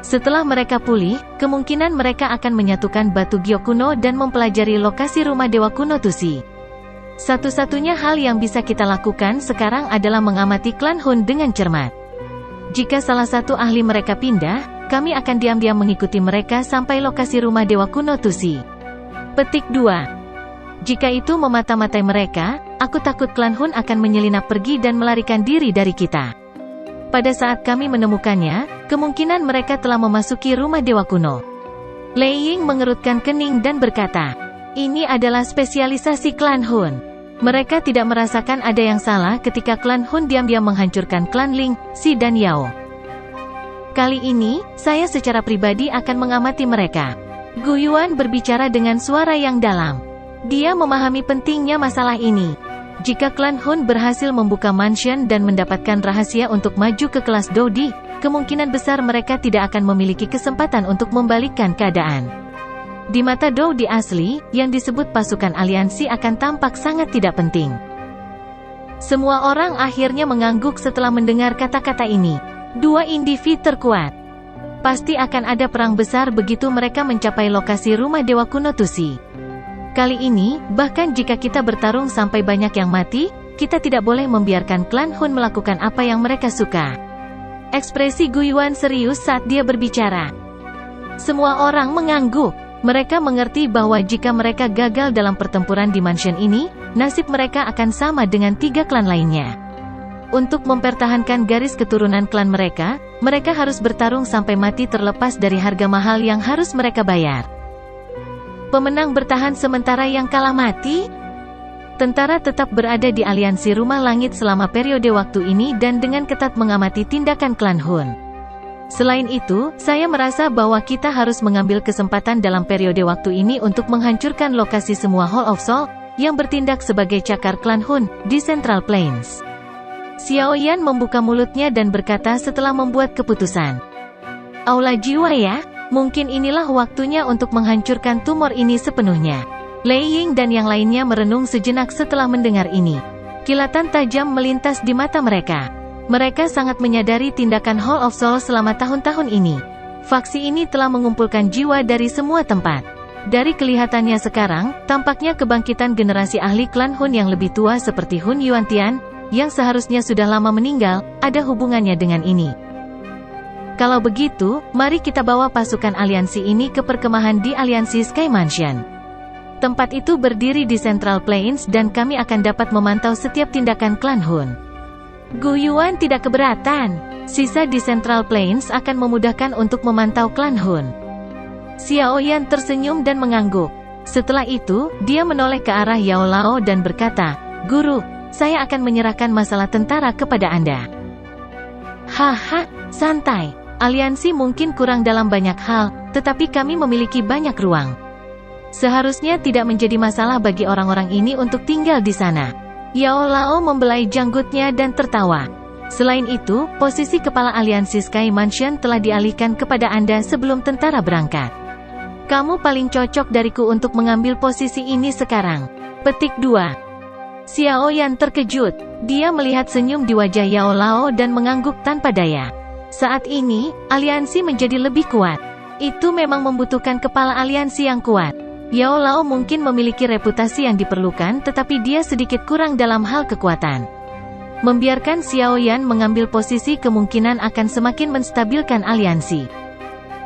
Setelah mereka pulih, kemungkinan mereka akan menyatukan batu Gyo kuno dan mempelajari lokasi rumah dewa kuno Tusi. Satu-satunya hal yang bisa kita lakukan sekarang adalah mengamati klan Hun dengan cermat. Jika salah satu ahli mereka pindah, kami akan diam-diam mengikuti mereka sampai lokasi rumah dewa kuno Tusi. Petik 2. Jika itu memata-matai mereka, aku takut klan Hun akan menyelinap pergi dan melarikan diri dari kita. Pada saat kami menemukannya, kemungkinan mereka telah memasuki rumah dewa kuno. Lei Ying mengerutkan kening dan berkata, ini adalah spesialisasi klan Hun. Mereka tidak merasakan ada yang salah ketika klan Hun diam-diam menghancurkan klan Ling, Xi dan Yao. Kali ini, saya secara pribadi akan mengamati mereka. Gu Yuan berbicara dengan suara yang dalam. Dia memahami pentingnya masalah ini. Jika klan Hun berhasil membuka mansion dan mendapatkan rahasia untuk maju ke kelas Dodi, kemungkinan besar mereka tidak akan memiliki kesempatan untuk membalikkan keadaan. Di mata Dodi asli, yang disebut pasukan aliansi akan tampak sangat tidak penting. Semua orang akhirnya mengangguk setelah mendengar kata-kata ini. Dua individu terkuat. Pasti akan ada perang besar begitu mereka mencapai lokasi rumah dewa kuno Tusi. Kali ini, bahkan jika kita bertarung sampai banyak yang mati, kita tidak boleh membiarkan klan Hun melakukan apa yang mereka suka. Ekspresi Gu Yuan serius saat dia berbicara. Semua orang mengangguk. Mereka mengerti bahwa jika mereka gagal dalam pertempuran di mansion ini, nasib mereka akan sama dengan 3 klan lainnya. Untuk mempertahankan garis keturunan klan mereka, mereka harus bertarung sampai mati terlepas dari harga mahal yang harus mereka bayar. Pemenang bertahan sementara yang kalah mati? Tentara tetap berada di aliansi Rumah Langit selama periode waktu ini dan dengan ketat mengamati tindakan klan Hun. Selain itu, saya merasa bahwa kita harus mengambil kesempatan dalam periode waktu ini untuk menghancurkan lokasi semua Hall of Soul, yang bertindak sebagai cakar klan Hun, di Central Plains. Xiao Yan membuka mulutnya dan berkata setelah membuat keputusan. Aula jiwa ya, mungkin inilah waktunya untuk menghancurkan tumor ini sepenuhnya. Lei Ying dan yang lainnya merenung sejenak setelah mendengar ini. Kilatan tajam melintas di mata mereka. Mereka sangat menyadari tindakan Hall of Soul selama tahun-tahun ini. Faksi ini telah mengumpulkan jiwa dari semua tempat. Dari kelihatannya sekarang, tampaknya kebangkitan generasi ahli klan Hun yang lebih tua seperti Hun Yuantian, yang seharusnya sudah lama meninggal, ada hubungannya dengan ini. Kalau begitu, mari kita bawa pasukan aliansi ini ke perkemahan di aliansi Sky Mansion. Tempat itu berdiri di Central Plains dan kami akan dapat memantau setiap tindakan klan Hun. Gu Yuan tidak keberatan. Sisa di Central Plains akan memudahkan untuk memantau klan Hun. Xiao Yan tersenyum dan mengangguk. Setelah itu, dia menoleh ke arah Yao Lao dan berkata, Guru, saya akan menyerahkan masalah tentara kepada Anda. Haha, santai. Aliansi mungkin kurang dalam banyak hal, tetapi kami memiliki banyak ruang. Seharusnya tidak menjadi masalah bagi orang-orang ini untuk tinggal di sana. Yao Lao membelai janggutnya dan tertawa. Selain itu, posisi kepala aliansi Sky Mansion telah dialihkan kepada Anda sebelum tentara berangkat. Kamu paling cocok dariku untuk mengambil posisi ini sekarang. Petik 2. Xiao Yan terkejut. Dia melihat senyum di wajah Yao Lao dan mengangguk tanpa daya. Saat ini, aliansi menjadi lebih kuat. Itu memang membutuhkan kepala aliansi yang kuat. Yao Lao mungkin memiliki reputasi yang diperlukan tetapi dia sedikit kurang dalam hal kekuatan. Membiarkan Xiao Yan mengambil posisi kemungkinan akan semakin menstabilkan aliansi.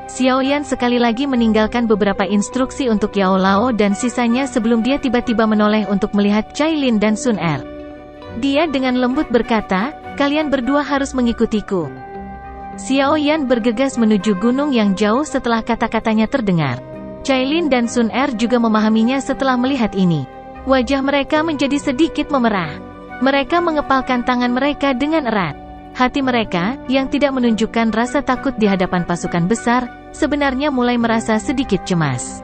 Xiao Yan sekali lagi meninggalkan beberapa instruksi untuk Yao Lao dan sisanya sebelum dia tiba-tiba menoleh untuk melihat Cai Lin dan Sun Er. Dia dengan lembut berkata, kalian berdua harus mengikutiku. Xiao Yan bergegas menuju gunung yang jauh setelah kata-katanya terdengar. Cai Lin dan Sun Er juga memahaminya setelah melihat ini. Wajah mereka menjadi sedikit memerah. Mereka mengepalkan tangan mereka dengan erat. Hati mereka, yang tidak menunjukkan rasa takut di hadapan pasukan besar, sebenarnya mulai merasa sedikit cemas.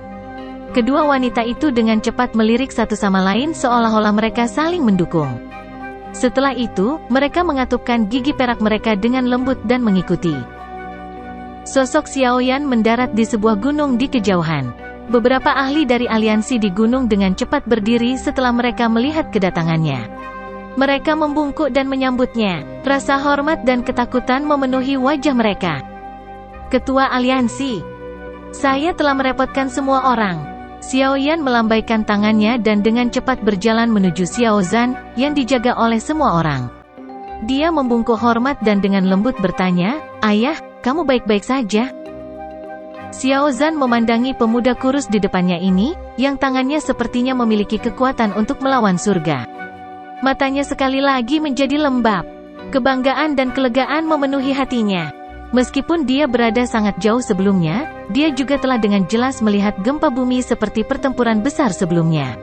Kedua wanita itu dengan cepat melirik satu sama lain seolah-olah mereka saling mendukung. Setelah itu, mereka mengatupkan gigi perak mereka dengan lembut dan mengikuti. Sosok Xiaoyan mendarat di sebuah gunung di kejauhan. Beberapa ahli dari aliansi di gunung dengan cepat berdiri setelah mereka melihat kedatangannya. Mereka membungkuk dan menyambutnya. Rasa hormat dan ketakutan memenuhi wajah mereka. Ketua aliansi, saya telah merepotkan semua orang. Xiaoyan melambaikan tangannya dan dengan cepat berjalan menuju Xiao Zhan, yang dijaga oleh semua orang. Dia membungkuk hormat dan dengan lembut bertanya, "Ayah, kamu baik-baik saja?" Xiao Zhan memandangi pemuda kurus di depannya ini, yang tangannya sepertinya memiliki kekuatan untuk melawan surga. Matanya sekali lagi menjadi lembab. Kebanggaan dan kelegaan memenuhi hatinya. Meskipun dia berada sangat jauh sebelumnya, dia juga telah dengan jelas melihat gempa bumi seperti pertempuran besar sebelumnya.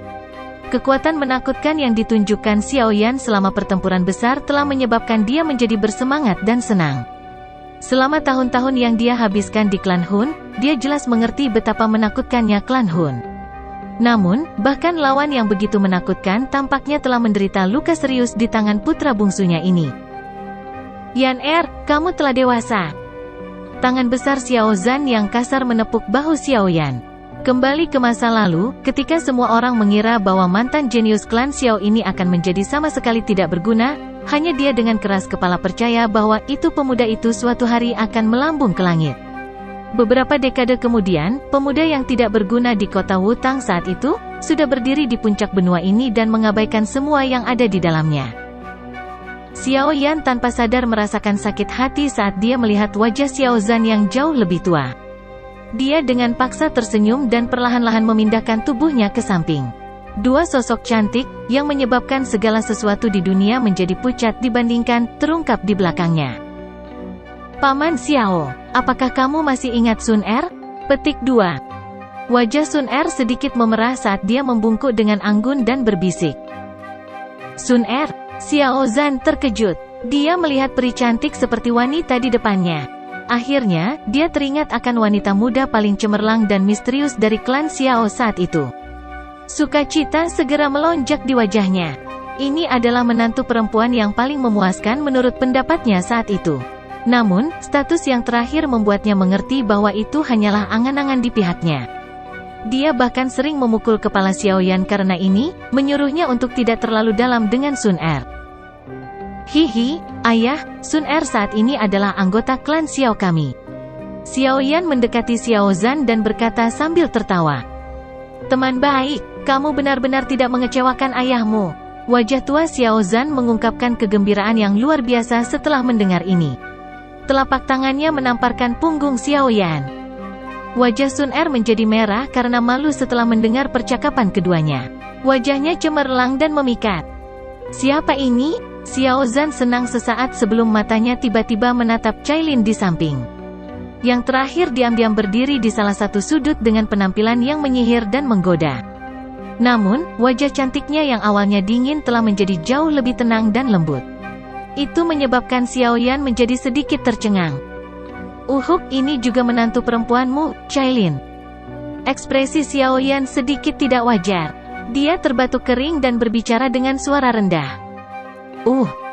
Kekuatan menakutkan yang ditunjukkan Xiaoyan selama pertempuran besar telah menyebabkan dia menjadi bersemangat dan senang. Selama tahun-tahun yang dia habiskan di klan Hun, dia jelas mengerti betapa menakutkannya klan Hun. Namun, bahkan lawan yang begitu menakutkan tampaknya telah menderita luka serius di tangan putra bungsunya ini. Yan kamu telah dewasa. Tangan besar Xiao Zhan yang kasar menepuk bahu Xiaoyan. Kembali ke masa lalu, ketika semua orang mengira bahwa mantan jenius klan Xiao ini akan menjadi sama sekali tidak berguna, hanya dia dengan keras kepala percaya bahwa pemuda itu suatu hari akan melambung ke langit. Beberapa dekade kemudian, pemuda yang tidak berguna di kota Wutang saat itu, sudah berdiri di puncak benua ini dan mengabaikan semua yang ada di dalamnya. Xiaoyan tanpa sadar merasakan sakit hati saat dia melihat wajah Xiao Zhan yang jauh lebih tua. Dia dengan paksa tersenyum dan perlahan-lahan memindahkan tubuhnya ke samping. Dua sosok cantik, yang menyebabkan segala sesuatu di dunia menjadi pucat dibandingkan, terungkap di belakangnya. Paman Xiao, apakah kamu masih ingat Sun Er? Petik 2. Wajah Sun Er sedikit memerah saat dia membungkuk dengan anggun dan berbisik. Sun Er? Xiao Zhan terkejut. Dia melihat peri cantik seperti wanita di depannya. Akhirnya, dia teringat akan wanita muda paling cemerlang dan misterius dari klan Xiao saat itu. Sukacita segera melonjak di wajahnya. Ini adalah menantu perempuan yang paling memuaskan menurut pendapatnya saat itu. Namun, status yang terakhir membuatnya mengerti bahwa itu hanyalah angan-angan di pihaknya. Dia bahkan sering memukul kepala Xiaoyan karena ini, menyuruhnya untuk tidak terlalu dalam dengan Sun Er. Hihi, ayah, Sun Er saat ini adalah anggota klan Xiao kami. Xiaoyan mendekati Xiao Zhan dan berkata sambil tertawa. Teman baik, kamu benar-benar tidak mengecewakan ayahmu. Wajah tua Xiao Zhan mengungkapkan kegembiraan yang luar biasa setelah mendengar ini. Telapak tangannya menamparkan punggung Xiaoyan. Wajah Sun Er menjadi merah karena malu setelah mendengar percakapan keduanya. Wajahnya cemerlang dan memikat. Siapa ini? Xiao Zhan senang sesaat sebelum matanya tiba-tiba menatap Cailin di samping. Yang terakhir diam-diam berdiri di salah satu sudut dengan penampilan yang menyihir dan menggoda. Namun, wajah cantiknya yang awalnya dingin telah menjadi jauh lebih tenang dan lembut. Itu menyebabkan Xiaoyan menjadi sedikit tercengang. Ini juga menantu perempuanmu, Cailin. Ekspresi Xiaoyan sedikit tidak wajar. Dia terbatuk kering dan berbicara dengan suara rendah.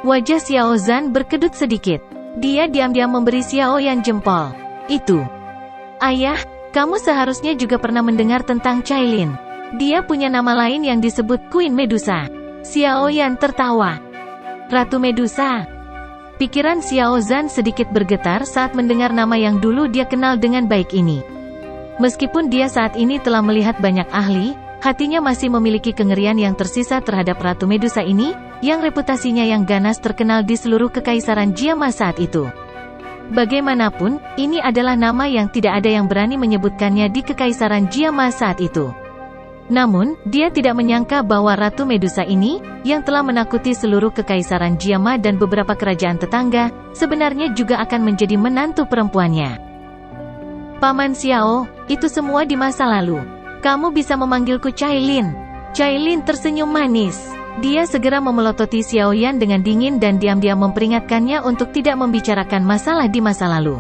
Wajah Xiao Zhan berkedut sedikit. Dia diam-diam memberi Xiaoyan jempol. Ayah, kamu seharusnya juga pernah mendengar tentang Cailin. Dia punya nama lain yang disebut Queen Medusa. Xiaoyan tertawa. Ratu Medusa. Pikiran Xiao Zhan sedikit bergetar saat mendengar nama yang dulu dia kenal dengan baik ini. Meskipun dia saat ini telah melihat banyak ahli, hatinya masih memiliki kengerian yang tersisa terhadap Ratu Medusa ini, yang reputasinya yang ganas terkenal di seluruh kekaisaran Jiama saat itu. Bagaimanapun, ini adalah nama yang tidak ada yang berani menyebutkannya di kekaisaran Jiama saat itu. Namun, dia tidak menyangka bahwa Ratu Medusa ini, yang telah menakuti seluruh kekaisaran Jiama dan beberapa kerajaan tetangga, sebenarnya juga akan menjadi menantu perempuannya. Paman Xiao, itu semua di masa lalu. Kamu bisa memanggilku Cailin. Cailin tersenyum manis. Dia segera memelototi Xiaoyan dengan dingin dan diam-diam memperingatkannya untuk tidak membicarakan masalah di masa lalu.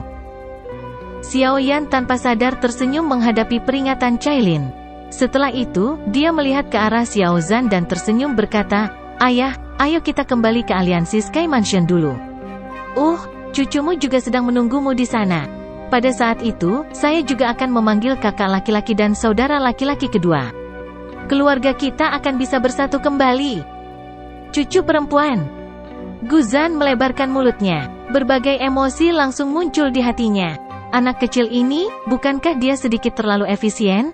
Xiaoyan tanpa sadar tersenyum menghadapi peringatan Cailin. Setelah itu, dia melihat ke arah Xiao Zhan dan tersenyum berkata, Ayah, Ayo kita kembali ke aliansi Sky Mansion dulu. Cucumu juga sedang menunggumu di sana. Pada saat itu, saya juga akan memanggil kakak laki-laki dan saudara laki-laki kedua. Keluarga kita akan bisa bersatu kembali. Cucu perempuan. Guzan melebarkan mulutnya. Berbagai emosi langsung muncul di hatinya. Anak kecil ini, bukankah dia sedikit terlalu efisien?